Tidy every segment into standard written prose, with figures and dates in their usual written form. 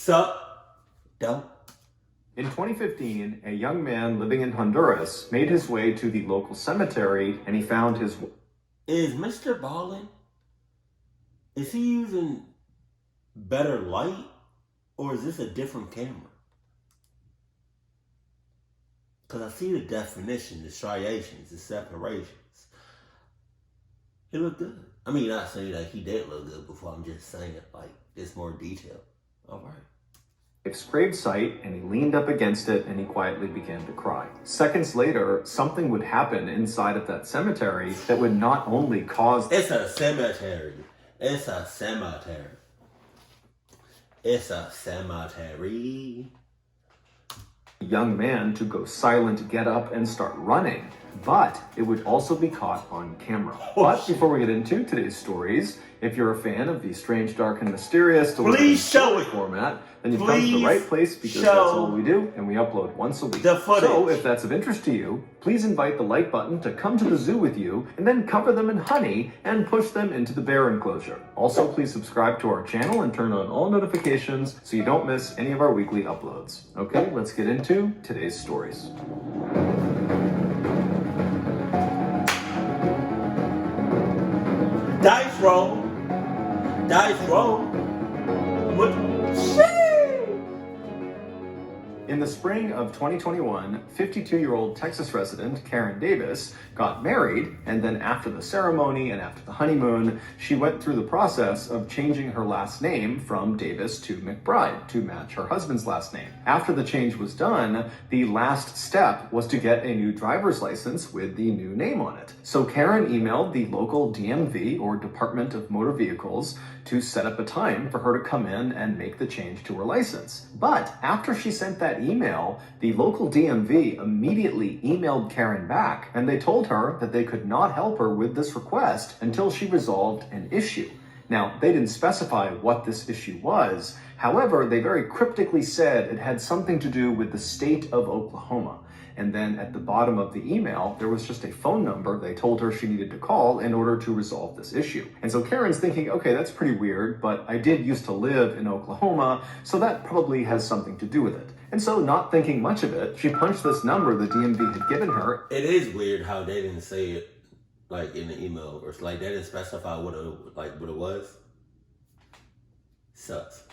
Sup? Don't. In 2015, a young man living in Honduras made his way to the local cemetery and he found his... Is MrBallen, is he using better light or is this a different camera? Because I see the definition, the striations, the separations. He looked good. I mean, not saying that he did look good before, I'm just saying it like it's more detail. All right. Grave site, and he leaned up against it and he quietly began to cry. Seconds later, something would happen inside of that cemetery that would not only cause... It's a cemetery. It's a cemetery. It's a cemetery. ...the young man to go silent, get up, and start running. But it would also be caught on camera. But before we get into today's stories, if you're a fan of the strange, dark, and mysterious please show it format, then you've come to the right place because that's all we do, and we upload once a week. So if that's of interest to you, please invite the like button to come to the zoo with you, and then cover them in honey and push them into the bear enclosure. Also, please subscribe to our channel and turn on all notifications so you don't miss any of our weekly uploads. Okay, let's get into today's stories. Dice roll. Dice roll. In the spring of 2021, 52-year-old Texas resident Karen Davis got married, and then after the ceremony and after the honeymoon, she went through the process of changing her last name from Davis to McBride to match her husband's last name. After the change was done, the last step was to get a new driver's license with the new name on it. So Karen emailed the local DMV, or Department of Motor Vehicles, to set up a time for her to come in and make the change to her license. But after she sent that email, the local DMV immediately emailed Karen back, and they told her that they could not help her with this request until she resolved an issue. Now, they didn't specify what this issue was. However, they very cryptically said it had something to do with the state of Oklahoma. And then at the bottom of the email, there was just a phone number they told her she needed to call in order to resolve this issue. And so Karen's thinking, okay, that's pretty weird, but I did used to live in Oklahoma, so that probably has something to do with it. And so, not thinking much of it, she punched this number the DMV had given her. It is weird how they didn't say it like in the email, or like they didn't specify what it was. Sucks.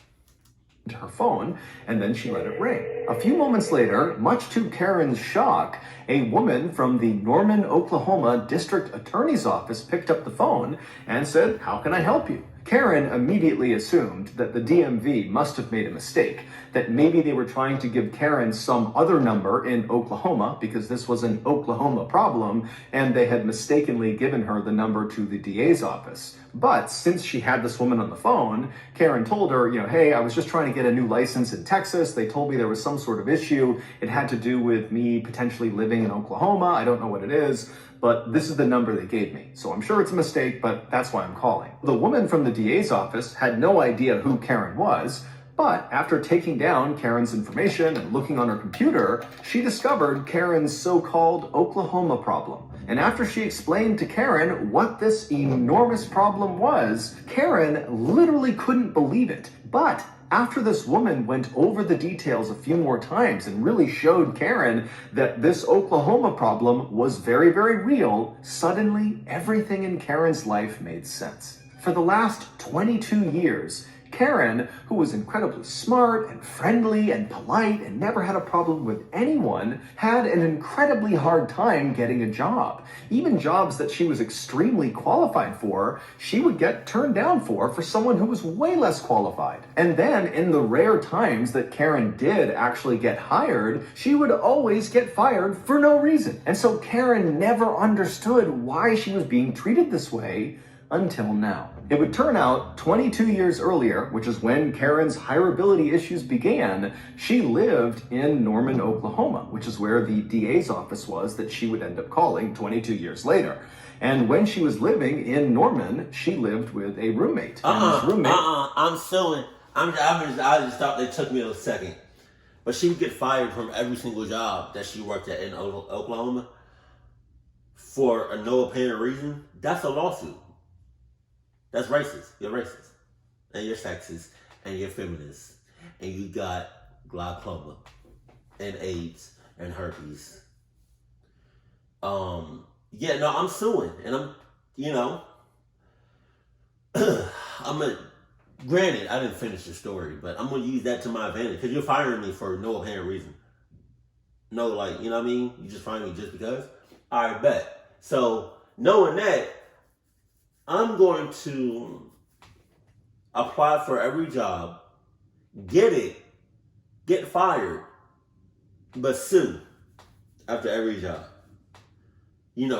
To her phone, and then she let it ring. A few moments later, much to Karen's shock, a woman from the Norman, Oklahoma District Attorney's Office picked up the phone and said, "How can I help you?" Karen immediately assumed that the DMV must have made a mistake, that maybe they were trying to give Karen some other number in Oklahoma because this was an Oklahoma problem, and they had mistakenly given her the number to the DA's office. But since she had this woman on the phone, Karen told her, hey, I was just trying to get a new license in Texas. They told me there was some sort of issue. It had to do with me potentially living in Oklahoma. I don't know what it is, but this is the number they gave me. So I'm sure it's a mistake, but that's why I'm calling. The woman from the DA's office had no idea who Karen was, but after taking down Karen's information and looking on her computer, she discovered Karen's so-called Oklahoma problem. And after she explained to Karen what this enormous problem was, Karen literally couldn't believe it. But after this woman went over the details a few more times and really showed Karen that this Oklahoma problem was very, very real, suddenly everything in Karen's life made sense. For the last 22 years, Karen, who was incredibly smart and friendly and polite and never had a problem with anyone, had an incredibly hard time getting a job. Even jobs that she was extremely qualified for, she would get turned down for someone who was way less qualified. And then in the rare times that Karen did actually get hired, she would always get fired for no reason. And so Karen never understood why she was being treated this way until now. It would turn out 22 years earlier, which is when Karen's hireability issues began, she lived in Norman, Oklahoma, which is where the DA's office was that she would end up calling 22 years later. And when she was living in Norman, she lived with a roommate. I'm suing. I just thought they took me a second. But she would get fired from every single job that she worked at in Oklahoma for a no apparent reason. That's a lawsuit. That's racist. You're racist. And you're sexist. And you're feminist. and you got glaucoma and AIDS and herpes. Yeah, no, I'm suing, and I'm, granted, I didn't finish the story, but I'm gonna use that to my advantage because you're firing me for no apparent reason. No, like, you know what I mean? You just fired me just because? All right, bet. So, knowing that, I'm going to apply for every job, get it, get fired, but sue after every job.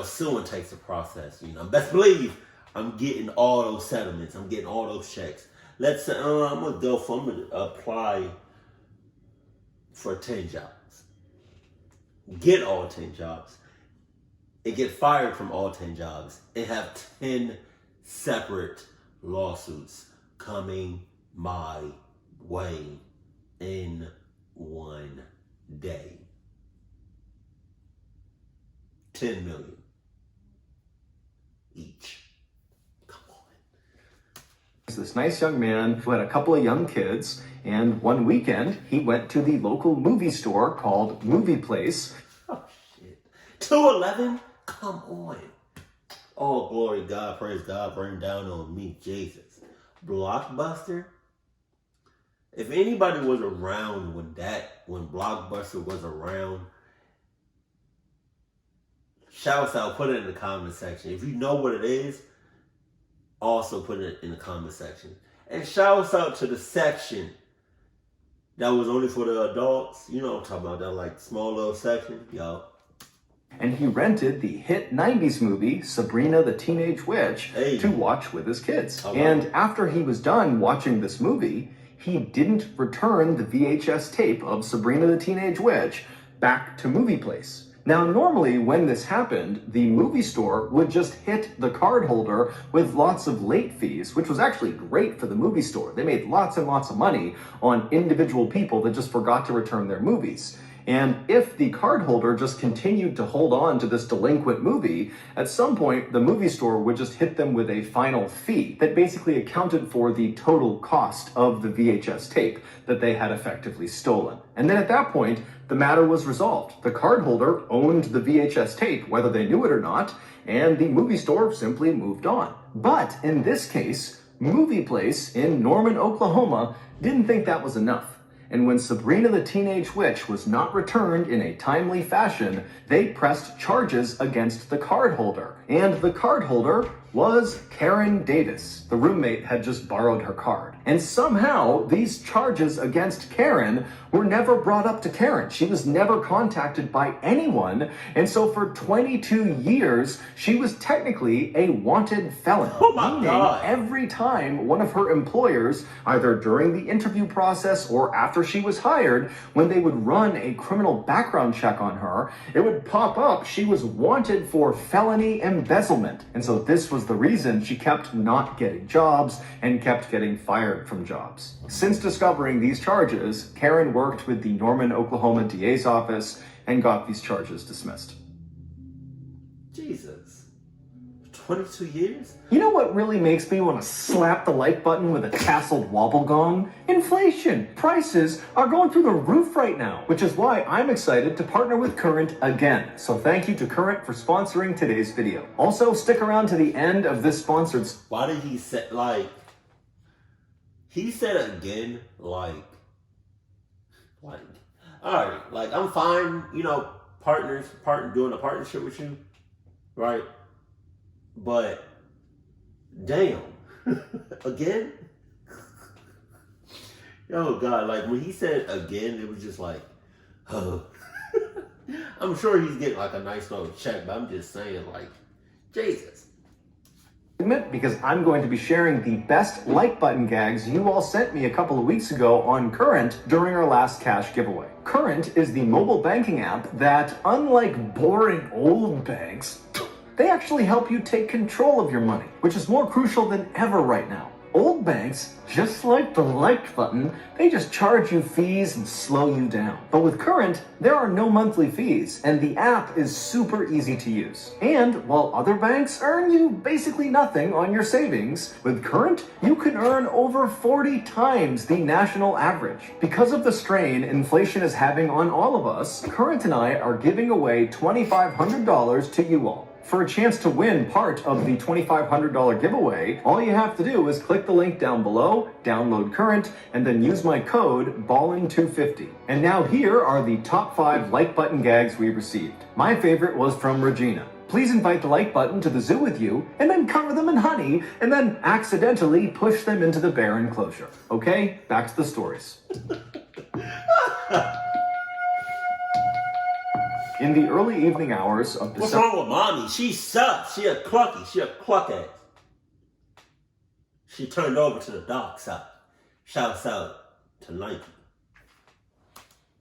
Suing takes a process. Best believe I'm getting all those settlements. I'm getting all those checks. Let's say I'm gonna apply for 10 jobs. Get all 10 jobs. And get fired from all 10 jobs. And have 10 separate lawsuits coming my way in one day. 10 million each. Come on. This nice young man who had a couple of young kids, and one weekend he went to the local movie store called Movie Place. Oh shit. 211? Come on. Oh, glory God, praise God, bring down on me, Jesus. Blockbuster? If anybody was around when Blockbuster was around, shouts out, put it in the comment section. If you know what it is, also put it in the comment section. And shouts out to the section that was only for the adults. You know what I'm talking about, that like small little section, yo. And he rented the hit 90s movie, Sabrina the Teenage Witch, to watch with his kids. And after he was done watching this movie, he didn't return the VHS tape of Sabrina the Teenage Witch back to Movie Place. Now, normally when this happened, the movie store would just hit the card holder with lots of late fees, which was actually great for the movie store. They made lots and lots of money on individual people that just forgot to return their movies. And if the card holder just continued to hold on to this delinquent movie, at some point the movie store would just hit them with a final fee that basically accounted for the total cost of the VHS tape that they had effectively stolen. And then at that point, the matter was resolved. The card holder owned the VHS tape, whether they knew it or not, and the movie store simply moved on. But in this case, Movie Place in Norman, Oklahoma didn't think that was enough. And when Sabrina the Teenage Witch was not returned in a timely fashion, they pressed charges against the card holder. And the card holder was Karen Davis. The roommate had just borrowed her card. And somehow, these charges against Karen were never brought up to Karen. She was never contacted by anyone. And so for 22 years, she was technically a wanted felon. Oh my God. Every time one of her employers, either during the interview process or after she was hired, when they would run a criminal background check on her, it would pop up she was wanted for felony embezzlement. And so this was the reason she kept not getting jobs and kept getting fired from jobs. Since discovering these charges, Karen worked with the Norman, Oklahoma DA's office and got these charges dismissed. Jesus. 22 years? You know what really makes me want to slap the like button with a tasseled wobble gong? Inflation. Prices are going through the roof right now, which is why I'm excited to partner with Current again. So thank you to Current for sponsoring today's video. Also, stick around to the end of this sponsored... Why did he say, he said again, all right, like, I'm fine, doing a partnership with you, right? But, damn, again? Oh, God, like, when he said again, it was just like, oh. I'm sure he's getting, like, a nice little check, but I'm just saying, like, Jesus. Because I'm going to be sharing the best like button gags you all sent me a couple of weeks ago on Current during our last cash giveaway. Current is the mobile banking app that, unlike boring old banks, they actually help you take control of your money, which is more crucial than ever right now. Old banks, just like the like button, they just charge you fees and slow you down. But with Current, there are no monthly fees, and the app is super easy to use. And while other banks earn you basically nothing on your savings, with Current, you can earn over 40 times the national average. Because of the strain inflation is having on all of us, Current and I are giving away $2,500 to you all. For a chance to win part of the $2,500 giveaway, all you have to do is click the link down below, download Current, and then use my code BALLEN250. And now here are the top 5 like button gags we received. My favorite was from Regina. Please invite the like button to the zoo with you, and then cover them in honey, and then accidentally push them into the bear enclosure. Okay, back to the stories. In the early evening hours of December... What's wrong with mommy? She sucks. She a clucky. She a cluck-ass. She turned over to the dark side. Shouts out to Nike.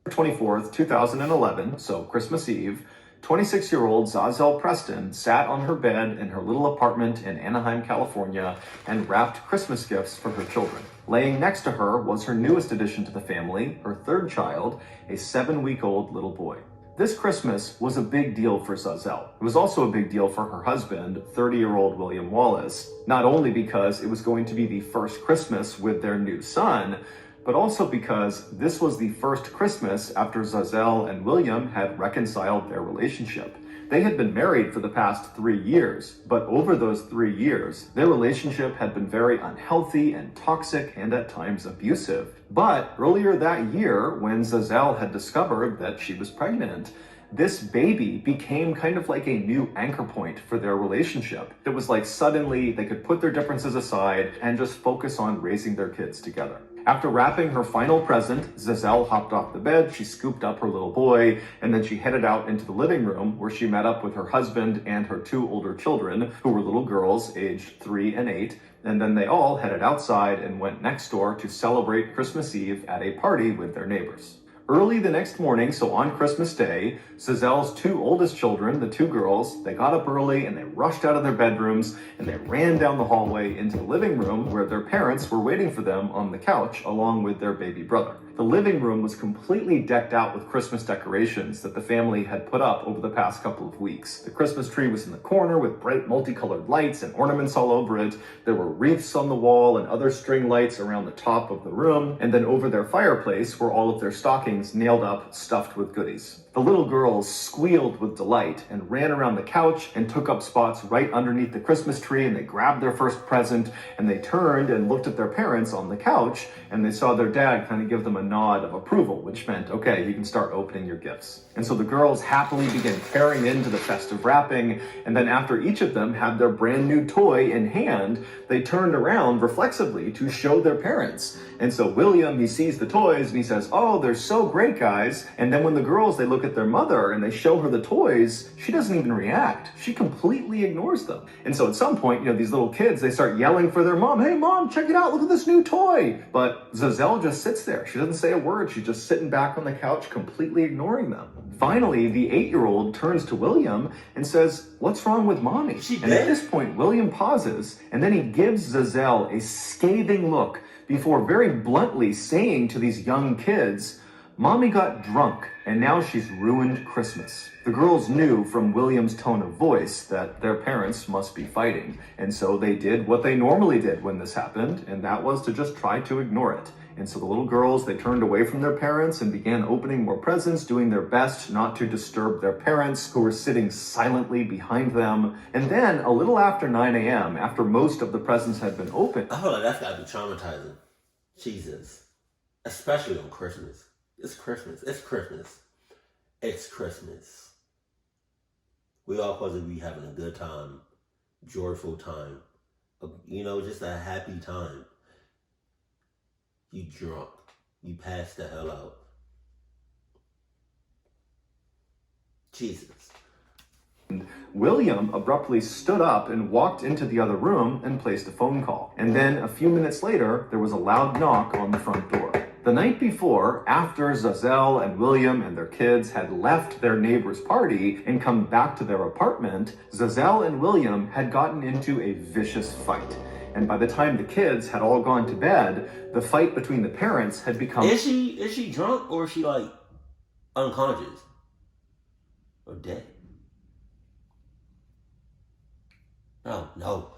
24th, 2011, so Christmas Eve, 26-year-old Zazel Preston sat on her bed in her little apartment in Anaheim, California, and wrapped Christmas gifts for her children. Laying next to her was her newest addition to the family, her third child, a 7-week-old little boy. This Christmas was a big deal for Zazel. It was also a big deal for her husband, 30-year-old William Wallace, not only because it was going to be the first Christmas with their new son, but also because this was the first Christmas after Zazel and William had reconciled their relationship. They had been married for the past 3 years, but over those 3 years, their relationship had been very unhealthy and toxic and at times abusive. But earlier that year, when Zazel had discovered that she was pregnant, this baby became kind of like a new anchor point for their relationship. It was like suddenly they could put their differences aside and just focus on raising their kids together. After wrapping her final present, Zazel hopped off the bed, she scooped up her little boy, and then she headed out into the living room where she met up with her husband and her 2 older children, who were little girls aged 3 and 8, and then they all headed outside and went next door to celebrate Christmas Eve at a party with their neighbors. Early the next morning, so on Christmas Day, Zazel's 2 oldest children, the 2 girls, they got up early and they rushed out of their bedrooms and they ran down the hallway into the living room where their parents were waiting for them on the couch along with their baby brother. The living room was completely decked out with Christmas decorations that the family had put up over the past couple of weeks. The Christmas tree was in the corner with bright multicolored lights and ornaments all over it. There were wreaths on the wall and other string lights around the top of the room. And then over their fireplace were all of their stockings nailed up, stuffed with goodies. The little girls squealed with delight and ran around the couch and took up spots right underneath the Christmas tree, and they grabbed their first present and they turned and looked at their parents on the couch and they saw their dad kind of give them a nod of approval, which meant, okay, you can start opening your gifts. And so the girls happily began tearing into the festive wrapping, and then after each of them had their brand new toy in hand, they turned around reflexively to show their parents. And so William, he sees the toys and he says, oh, they're so great, guys. And then when the girls, they look at their mother and they show her the toys, she doesn't even react. She completely ignores them. And so at some point, these little kids, they start yelling for their mom, hey mom, check it out, look at this new toy. But Zazel just sits there. She doesn't say a word. She's just sitting back on the couch, completely ignoring them. Finally, the 8-year-old turns to William and says, what's wrong with mommy? And at this point, William pauses and then he gives Zazel a scathing look before very bluntly saying to these young kids, mommy got drunk and now she's ruined Christmas. The girls knew from William's tone of voice that their parents must be fighting. And so they did what they normally did when this happened, and that was to just try to ignore it. And so the little girls, they turned away from their parents and began opening more presents, doing their best not to disturb their parents, who were sitting silently behind them. And then a little after 9 a.m., after most of the presents had been opened. I feel like that's gotta be traumatizing. Jesus. Especially on Christmas. It's Christmas. It's Christmas. It's Christmas. We all supposed to be having a good time, joyful time, just a happy time. You drunk. You passed the hell out. Jesus. William abruptly stood up and walked into the other room and placed a phone call. And then a few minutes later, there was a loud knock on the front door. The night before, after Zazel and William and their kids had left their neighbor's party and come back to their apartment, Zazel and William had gotten into a vicious fight. And by the time the kids had all gone to bed, the fight between the parents had become... Is she drunk or is she like unconscious or dead? No.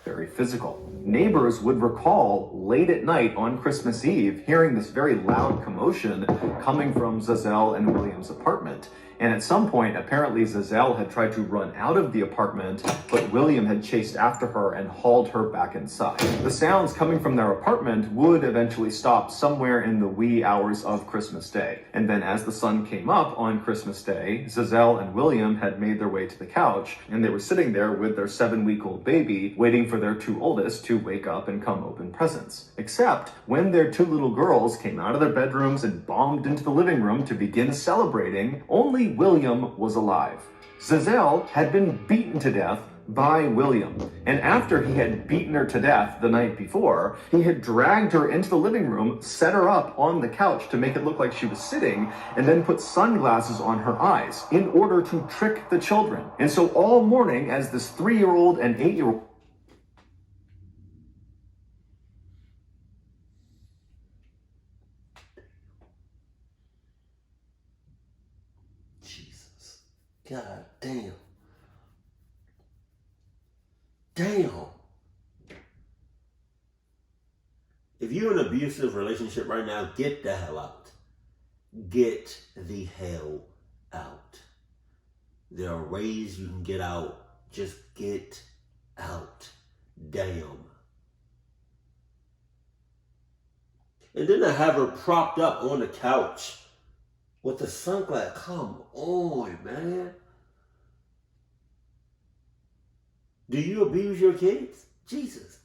very physical. Neighbors would recall late at night on Christmas Eve hearing this very loud commotion coming from Zazelle and William's apartment. And at some point, apparently Zazelle had tried to run out of the apartment, but William had chased after her and hauled her back inside. The sounds coming from their apartment would eventually stop somewhere in the wee hours of Christmas Day. And then as the sun came up on Christmas Day, Zazelle and William had made their way to the couch, and they were sitting there with their 7-week-old baby, waiting for their 2 oldest to wake up and come open presents. Except when their 2 little girls came out of their bedrooms and bombed into the living room to begin celebrating, only William was alive. Zazelle had been beaten to death by William. And after he had beaten her to death the night before, he had dragged her into the living room, set her up on the couch to make it look like she was sitting, and then put sunglasses on her eyes in order to trick the children. And so all morning, as this 3-year-old and 8-year-old God damn. Damn. If you're in an abusive relationship right now, get the hell out. Get the hell out. There are ways you can get out. Just get out. Damn. And then to have her propped up on the couch with the sunglasses. Come on, man. Do you abuse your kids? Jesus.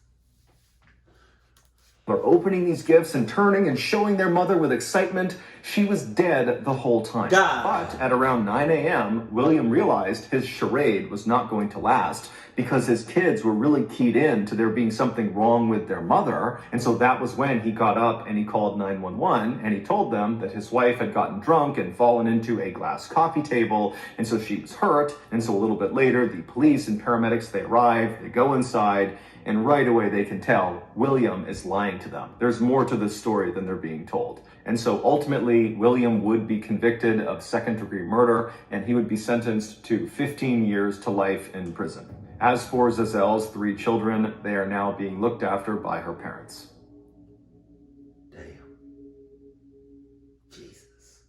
They're opening these gifts and turning and showing their mother with excitement. She was dead the whole time. God. But at around 9 a.m., William realized his charade was not going to last because his kids were really keyed in to there being something wrong with their mother. And so that was when he got up and he called 911 and he told them that his wife had gotten drunk and fallen into a glass coffee table. And so she was hurt. And so a little bit later, the police and paramedics, they arrive, they go inside, and right away they can tell William is lying to them. There's more to this story than they're being told. And so ultimately, William would be convicted of second-degree murder, and he would be sentenced to 15 years to life in prison. As for Zazelle's 3 children, they are now being looked after by her parents. Damn. Jesus.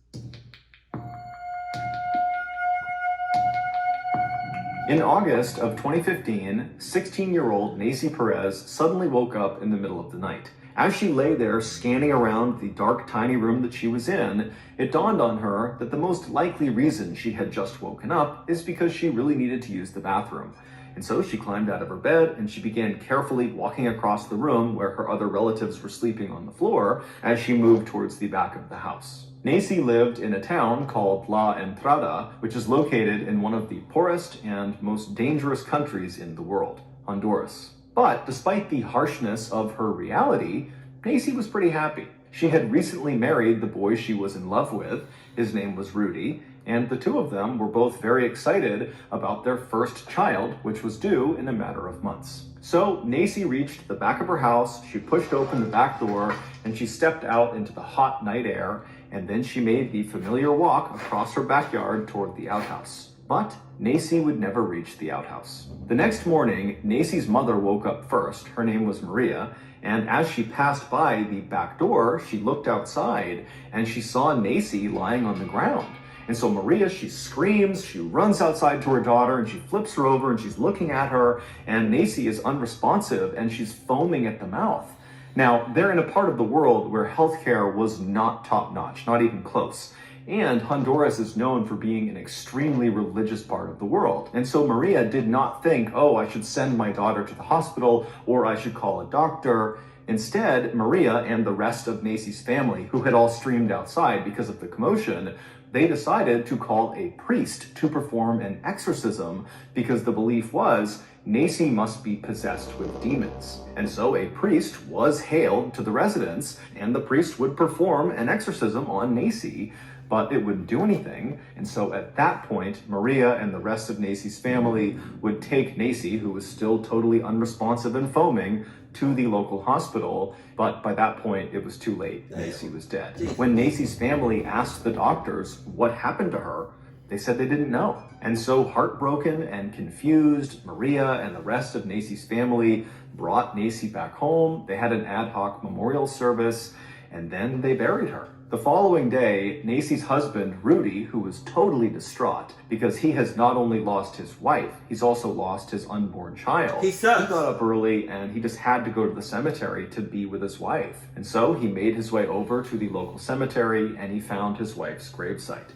In August of 2015, 16-year-old Nacy Perez suddenly woke up in the middle of the night. As she lay there scanning around the dark, tiny room that she was in, it dawned on her that the most likely reason she had just woken up is because she really needed to use the bathroom. And so she climbed out of her bed and she began carefully walking across the room where her other relatives were sleeping on the floor as she moved towards the back of the house. Nacy lived in a town called La Entrada, which is located in one of the poorest and most dangerous countries in the world, Honduras. But despite the harshness of her reality, Nacy was pretty happy. She had recently married the boy she was in love with. His name was Rudy, and the 2 of them were both very excited about their first child, which was due in a matter of months. So Nacy reached the back of her house, she pushed open the back door, and she stepped out into the hot night air, and then she made the familiar walk across her backyard toward the outhouse. But Nacy would never reach the outhouse. The next morning, Nacy's mother woke up first. Her name was Maria, and as she passed by the back door, she looked outside and she saw Nacy lying on the ground. And so Maria, she screams, she runs outside to her daughter and she flips her over and she's looking at her, and Nacy is unresponsive and she's foaming at the mouth. Now, they're in a part of the world where healthcare was not top-notch, not even close. And Honduras is known for being an extremely religious part of the world. And so Maria did not think, oh, I should send my daughter to the hospital or I should call a doctor. Instead, Maria and the rest of Nacy's family, who had all streamed outside because of the commotion, they decided to call a priest to perform an exorcism because the belief was Nacy must be possessed with demons. And so a priest was hailed to the residence and the priest would perform an exorcism on Nacy, but it wouldn't do anything. And so at that point, Maria and the rest of Nacy's family would take Nacy, who was still totally unresponsive and foaming, to the local hospital, but by that point, it was too late. Nacy was dead. When Nacy's family asked the doctors what happened to her, they said they didn't know. And so, heartbroken and confused, Maria and the rest of Nacy's family brought Nacy back home. They had an ad hoc memorial service, and then they buried her. The following day, Nacy's husband, Rudy, who was totally distraught because he has not only lost his wife, he's also lost his unborn child. He sucks. He got up early and he just had to go to the cemetery to be with his wife. And so he made his way over to the local cemetery and he found his wife's gravesite.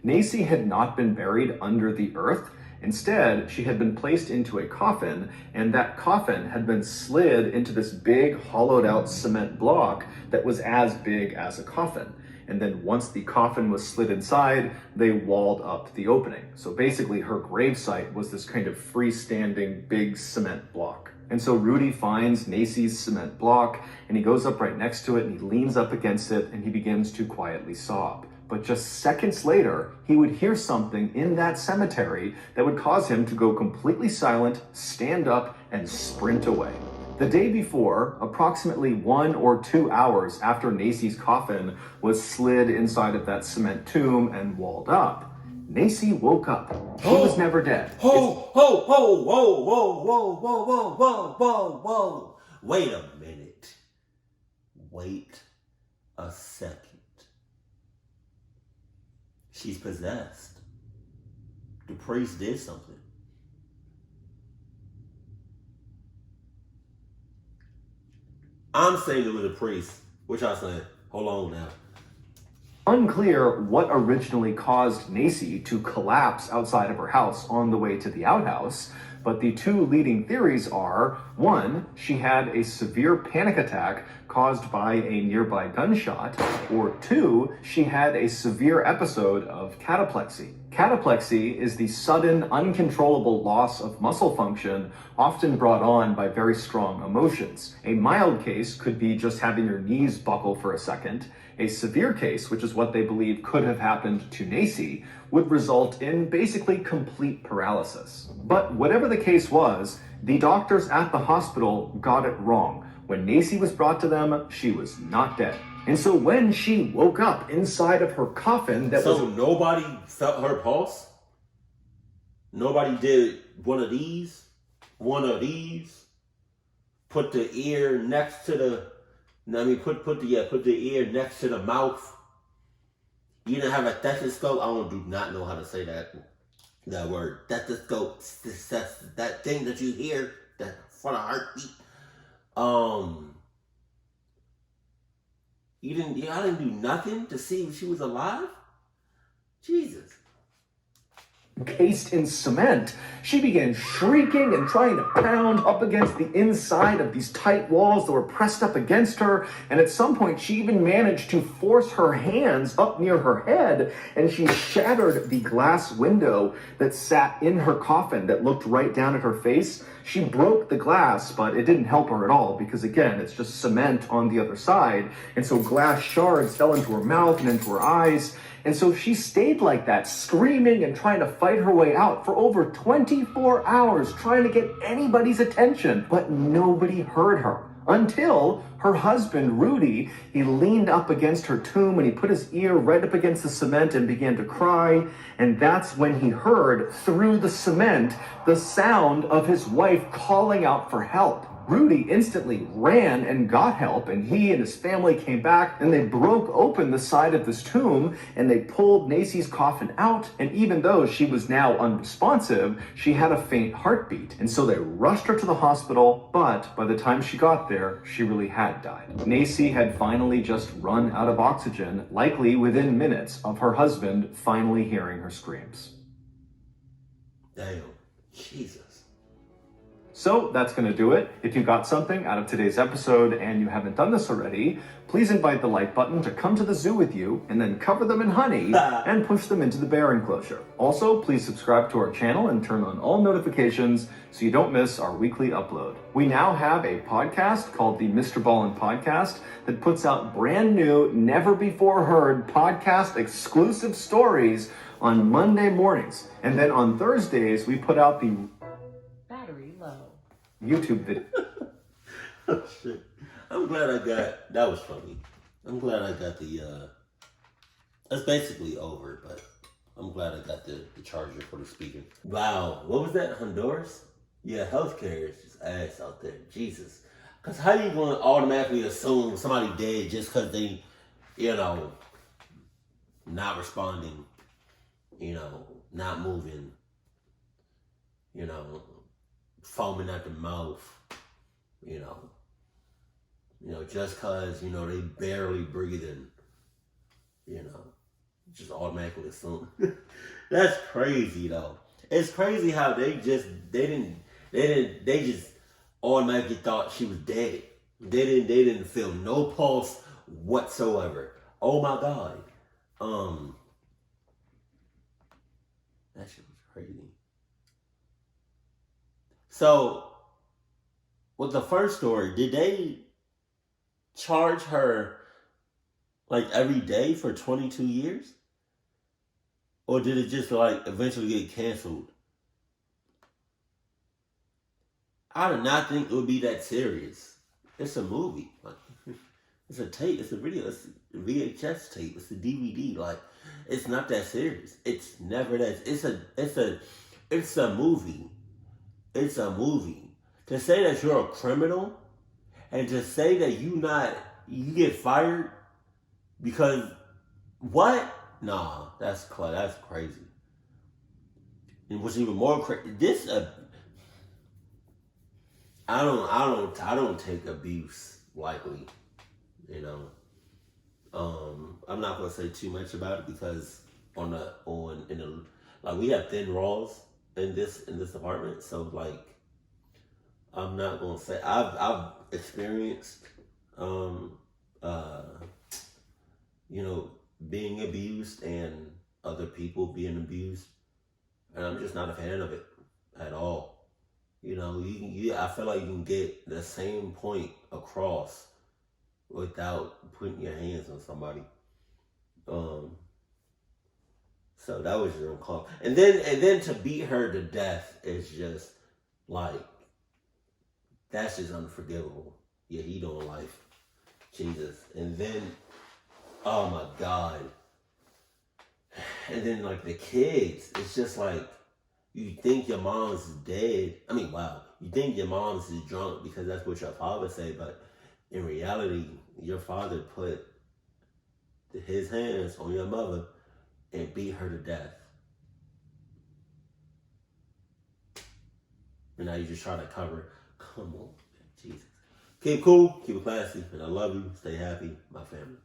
Nacy had not been buried under the earth. Instead, she had been placed into a coffin, and that coffin had been slid into this big hollowed out cement block that was as big as a coffin. And then once the coffin was slid inside, they walled up the opening. So basically her gravesite was this kind of freestanding big cement block. And so Rudy finds Nacy's cement block and he goes up right next to it and he leans up against it and he begins to quietly sob. But just seconds later, he would hear something in that cemetery that would cause him to go completely silent, stand up, and sprint away. The day before, approximately 1 or 2 hours after Nacy's coffin was slid inside of that cement tomb and walled up, Nacy woke up. She was never dead. Whoa. Wait a minute. Wait a second. She's possessed. The priest did something. I'm saying it was a priest. What y'all saying? Hold on now. Unclear what originally caused Nacy to collapse outside of her house on the way to the outhouse, but the two leading theories are, one, she had a severe panic attack caused by a nearby gunshot, or two, she had a severe episode of cataplexy. Cataplexy is the sudden, uncontrollable loss of muscle function, often brought on by very strong emotions. A mild case could be just having your knees buckle for a second. A severe case, which is what they believe could have happened to Nacy, would result in basically complete paralysis. But whatever the case was, the doctors at the hospital got it wrong. When Nacy was brought to them, she was not dead. And so when she woke up inside of her coffin So nobody felt her pulse? Nobody did one of these? Put the ear next to the... put the ear next to the mouth. You didn't have a stethoscope? I do not know how to say that word. Stethoscope. That thing that you hear that for the heartbeat. Y'all didn't do nothing to see if she was alive? Jesus. Cased in cement, she began shrieking and trying to pound up against the inside of these tight walls that were pressed up against her, and at some point she even managed to force her hands up near her head, and she shattered the glass window that sat in her coffin that looked right down at her face. She broke the glass, but it didn't help her at all because, again, it's just cement on the other side, and so glass shards fell into her mouth and into her eyes. And so she stayed like that, screaming and trying to fight her way out for over 24 hours, trying to get anybody's attention. But nobody heard her until her husband, Rudy, he leaned up against her tomb and he put his ear right up against the cement and began to cry. And that's when he heard through the cement the sound of his wife calling out for help. Rudy instantly ran and got help, and he and his family came back, and they broke open the side of this tomb, and they pulled Nacy's coffin out, and even though she was now unresponsive, she had a faint heartbeat, and so they rushed her to the hospital, but by the time she got there, she really had died. Nacy had finally just run out of oxygen, likely within minutes of her husband finally hearing her screams. Damn. Jesus. So that's going to do it. If you got something out of today's episode and you haven't done this already, please invite the like button to come to the zoo with you and then cover them in honey and push them into the bear enclosure. Also, please subscribe to our channel and turn on all notifications so you don't miss our weekly upload. We now have a podcast called the MrBallen Podcast that puts out brand new, never before heard podcast exclusive stories on Monday mornings. And then on Thursdays, we put out the YouTube video. Oh, shit. I'm glad I got, that was funny. I'm glad I got it's basically over, but I'm glad I got the charger for the speaker. Wow, what was that, Honduras? Yeah, healthcare is just ass out there, Jesus. Because how you going to automatically assume somebody dead just because they, not responding, not moving, foaming at the mouth, just cause, they barely breathing, just automatically assume. That's crazy though. It's crazy how they just automatically thought she was dead. They didn't feel no pulse whatsoever. Oh my God. That shit was crazy. So, with the first story, did they charge her like every day for 22 years? Or did it just like eventually get canceled? I did not think it would be that serious. It's a movie. Like, it's a tape. It's a video. It's a VHS tape. It's a DVD. Like, it's not that serious. It's never that. It's a movie. It's a movie. To say that you're a criminal and to say that you get fired because what? Nah, that's crazy. And what's even more crazy, I don't take abuse lightly, I'm not gonna say too much about it because we have thin walls in this apartment, so like I'm not gonna say I've experienced being abused and other people being abused, and I'm just not a fan of it at all. I feel like you can get the same point across without putting your hands on somebody. So that was your call. And then to beat her to death is just like, that's just unforgivable. Yeah, he doing life. Jesus. And then, oh my God. And then like the kids, it's just like, you think your mom's dead. I mean, wow. You think your mom's is drunk because that's what your father said, but in reality, your father put his hands on your mother and beat her to death. And now you just try to cover. Come on, Jesus. Keep cool, keep it classy, and I love you. Stay happy, my family.